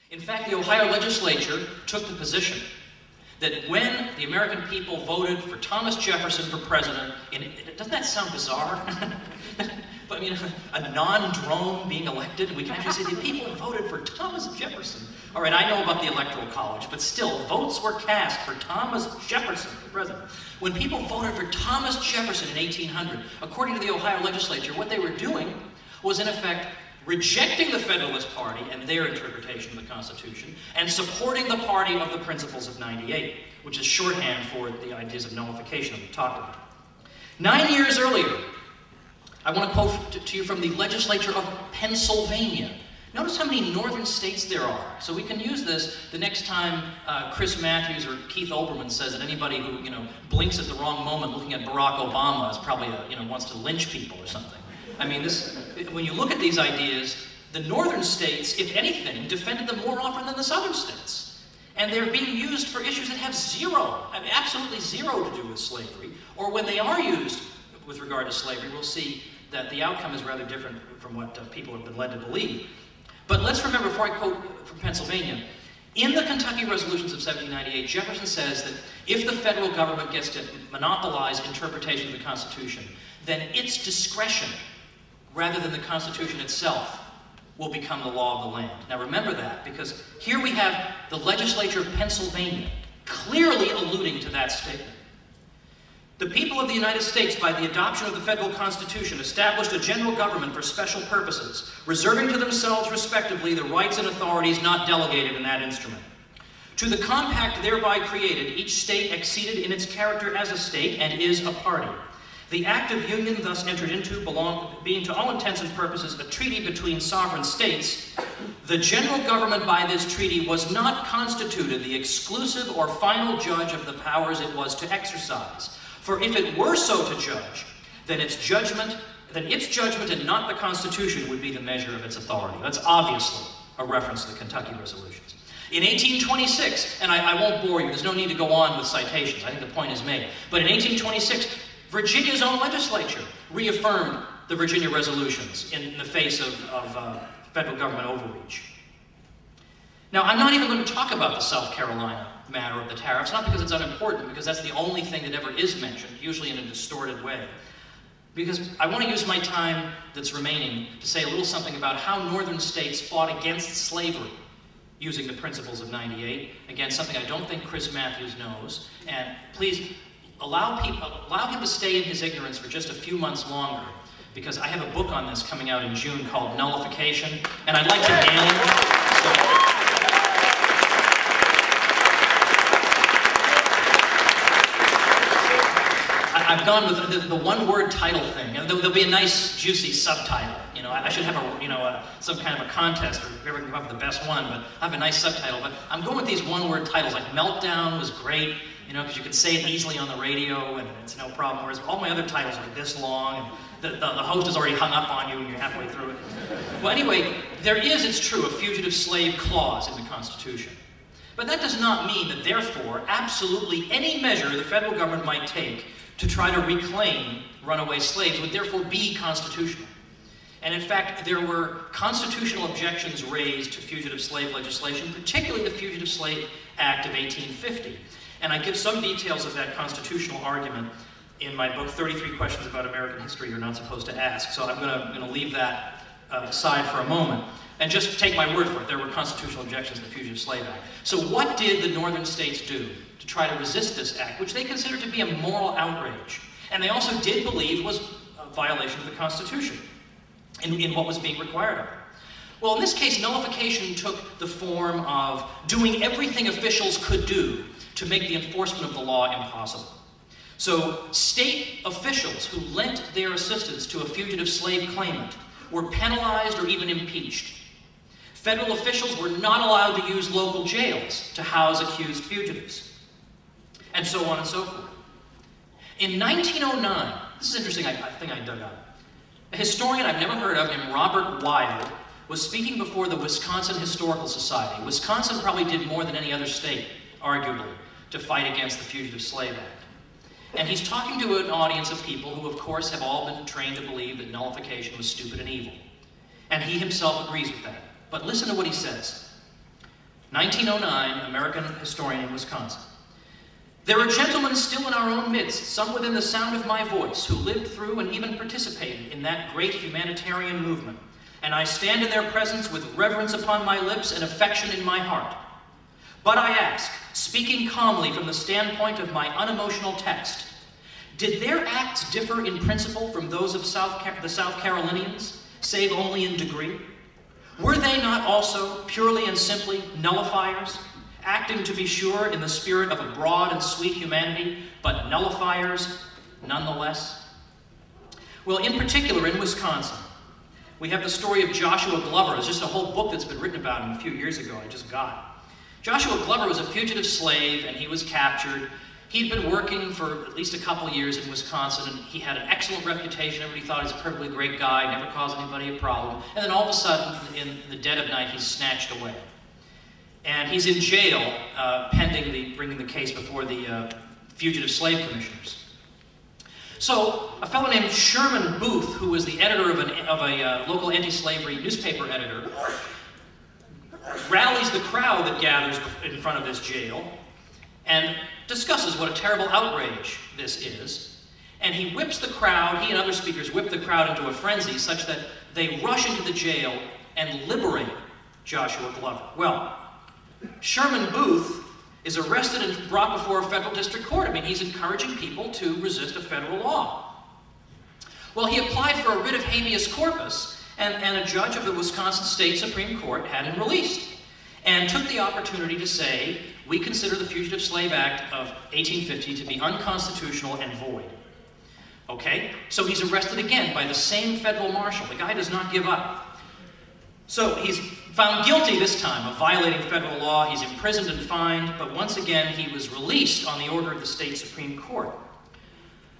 In fact, the Ohio legislature took the position that when the American people voted for Thomas Jefferson for president, doesn't that sound bizarre? But I mean, a non-drone being elected, and we can actually say the people voted for Thomas Jefferson. All right, I know about the Electoral College, but still, votes were cast for Thomas Jefferson for president. When people voted for Thomas Jefferson in 1800, according to the Ohio legislature, what they were doing was, in effect, rejecting the Federalist Party and their interpretation of the Constitution, and supporting the party of the Principles of '98, which is shorthand for the ideas of nullification that we talked about. 9 years earlier, I want to quote to you from the legislature of Pennsylvania. Notice how many northern states there are. So we can use this the next time Chris Matthews or Keith Olbermann says that anybody who blinks at the wrong moment looking at Barack Obama is probably wants to lynch people or something. I mean, when you look at these ideas, the northern states, if anything, defended them more often than the southern states. And they're being used for issues that have absolutely zero to do with slavery. Or when they are used with regard to slavery, we'll see that the outcome is rather different from what people have been led to believe. But let's remember, before I quote from Pennsylvania, in the Kentucky Resolutions of 1798, Jefferson says that if the federal government gets to monopolize interpretation of the Constitution, then its discretion, rather than the Constitution itself, will become the law of the land. Now remember that, because here we have the legislature of Pennsylvania clearly alluding to that statement. The people of the United States, by the adoption of the federal Constitution, established a general government for special purposes, reserving to themselves respectively the rights and authorities not delegated in that instrument. To the compact thereby created, each state acceded in its character as a state and is a party. The act of union thus entered into being to all intents and purposes a treaty between sovereign states, the general government by this treaty was not constituted the exclusive or final judge of the powers it was to exercise. For if it were so to judge, then its judgment and not the Constitution would be the measure of its authority. That's obviously a reference to the Kentucky Resolutions. In 1826, and I won't bore you, there's no need to go on with citations, I think the point is made, but in 1826, Virginia's own legislature reaffirmed the Virginia Resolutions in the face of federal government overreach. Now, I'm not even going to talk about the South Carolina matter of the tariffs, not because it's unimportant, because that's the only thing that ever is mentioned, usually in a distorted way. Because I want to use my time that's remaining to say a little something about how northern states fought against slavery using the Principles of '98. Again, something I don't think Chris Matthews knows. And please allow him to stay in his ignorance for just a few months longer, because I have a book on this coming out in June called Nullification, and I'd like to nail it. I've gone with the one-word title thing, and there'll be a nice, juicy subtitle. I should have some kind of a contest for whoever can come up with the best one, but I have a nice subtitle. But I'm going with these one-word titles, like Meltdown was great, because you can say it easily on the radio, and it's no problem. Whereas all my other titles are like this long, and the host has already hung up on you, and you're halfway through it. Well, anyway, there is, it's true, a fugitive slave clause in the Constitution. But that does not mean that, therefore, absolutely any measure the federal government might take to try to reclaim runaway slaves would therefore be constitutional. And in fact, there were constitutional objections raised to fugitive slave legislation, particularly the Fugitive Slave Act of 1850. And I give some details of that constitutional argument in my book, 33 Questions About American History You're Not Supposed to Ask. So I'm going to leave that aside for a moment and just take my word for it. There were constitutional objections to the Fugitive Slave Act. So what did the northern states do to try to resist this act, which they considered to be a moral outrage? And they also did believe was a violation of the Constitution in what was being required of them. Well, in this case, nullification took the form of doing everything officials could do to make the enforcement of the law impossible. So state officials who lent their assistance to a fugitive slave claimant were penalized or even impeached. Federal officials were not allowed to use local jails to house accused fugitives, and so on and so forth. In 1909, this is interesting, I think I dug up. A historian I've never heard of named Robert Wilde was speaking before the Wisconsin Historical Society. Wisconsin probably did more than any other state, arguably, to fight against the Fugitive Slave Act. And he's talking to an audience of people who, of course, have all been trained to believe that nullification was stupid and evil. And he himself agrees with that. But listen to what he says. 1909, American historian in Wisconsin. There are gentlemen still in our own midst, some within the sound of my voice, who lived through and even participated in that great humanitarian movement, and I stand in their presence with reverence upon my lips and affection in my heart. But I ask, speaking calmly from the standpoint of my unemotional text, did their acts differ in principle from those of the South Carolinians, save only in degree? Were they not also purely and simply nullifiers, acting to be sure in the spirit of a broad and sweet humanity, but nullifiers nonetheless? Well, in particular in Wisconsin, we have the story of Joshua Glover. There's just a whole book that's been written about him a few years ago I just got. Joshua Glover was a fugitive slave and he was captured. He'd been working for at least a couple years in Wisconsin, and he had an excellent reputation. Everybody thought he was a perfectly great guy, never caused anybody a problem. And then all of a sudden, in the dead of night, he's snatched away. And he's in jail pending bringing the case before the Fugitive Slave Commissioners. So a fellow named Sherman Booth, who was the editor of a local anti-slavery newspaper editor, rallies the crowd that gathers in front of this jail and discusses what a terrible outrage this is. And he whips the crowd, he and other speakers whip the crowd into a frenzy such that they rush into the jail and liberate Joshua Glover. Well, Sherman Booth is arrested and brought before a federal district court. I mean, he's encouraging people to resist a federal law. Well, he applied for a writ of habeas corpus, and a judge of the Wisconsin State Supreme Court had him released, and took the opportunity to say, we consider the Fugitive Slave Act of 1850 to be unconstitutional and void. Okay, so he's arrested again by the same federal marshal. The guy does not give up. So he's found guilty this time of violating federal law. He's imprisoned and fined, but once again he was released on the order of the state Supreme Court.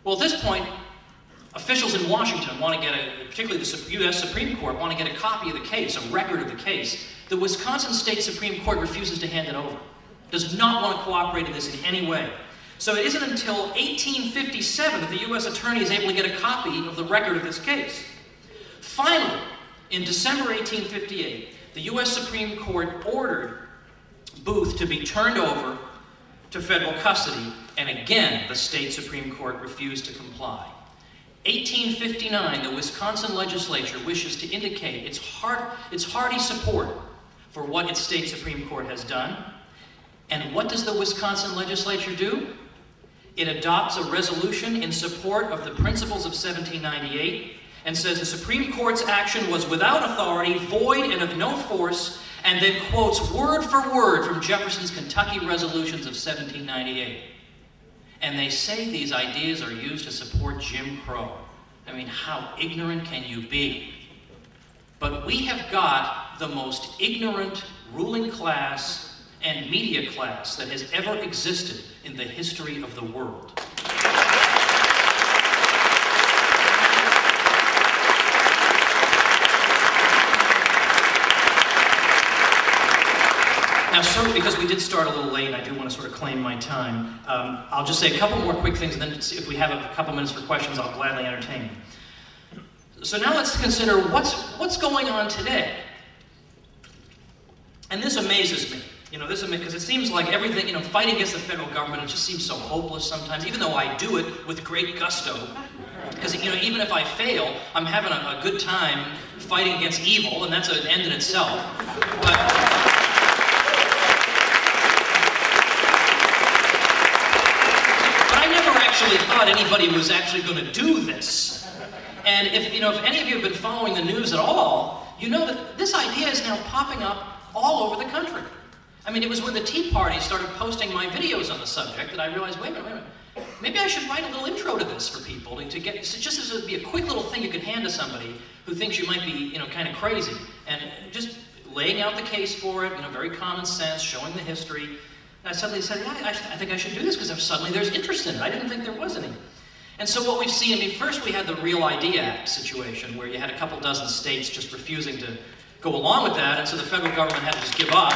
Well, at this point, officials in Washington want to get particularly the U.S. Supreme Court, want to get a copy of the case, a record of the case. The Wisconsin State Supreme Court refuses to hand it over, does not want to cooperate in this in any way. So it isn't until 1857 that the U.S. Attorney is able to get a copy of the record of this case. Finally, in December 1858, the U.S. Supreme Court ordered Booth to be turned over to federal custody, and again, the state Supreme Court refused to comply. 1859, the Wisconsin legislature wishes to indicate its hearty support for what its state Supreme Court has done. And what does the Wisconsin legislature do? It adopts a resolution in support of the principles of 1798 and says the Supreme Court's action was without authority, void, and of no force, and then quotes word for word from Jefferson's Kentucky resolutions of 1798. And they say these ideas are used to support Jim Crow. I mean, how ignorant can you be? But we have got the most ignorant ruling class and media class that has ever existed in the history of the world. Now, certainly because we did start a little late, I do want to sort of claim my time. I'll just say a couple more quick things, and then if we have a couple minutes for questions, I'll gladly entertain. So now let's consider what's going on today. And this amazes me. Because it seems like everything, fighting against the federal government, it just seems so hopeless sometimes, even though I do it with great gusto. Because, even if I fail, I'm having a good time fighting against evil, and that's an end in itself. But I never actually thought anybody was actually going to do this. And if any of you have been following the news at all, you know that this idea is now popping up all over the country. I mean, it was when the Tea Party started posting my videos on the subject that I realized, wait a minute, maybe I should write a little intro to this for people to get, just as it would be a quick little thing you could hand to somebody who thinks you might be, kind of crazy, and just laying out the case for it, very common sense, showing the history. And I suddenly said, yeah, I think I should do this because suddenly there's interest in it. I didn't think there was any. And so what we've seen, first we had the Real ID Act situation where you had a couple dozen states just refusing to go along with that, and so the federal government had to just give up.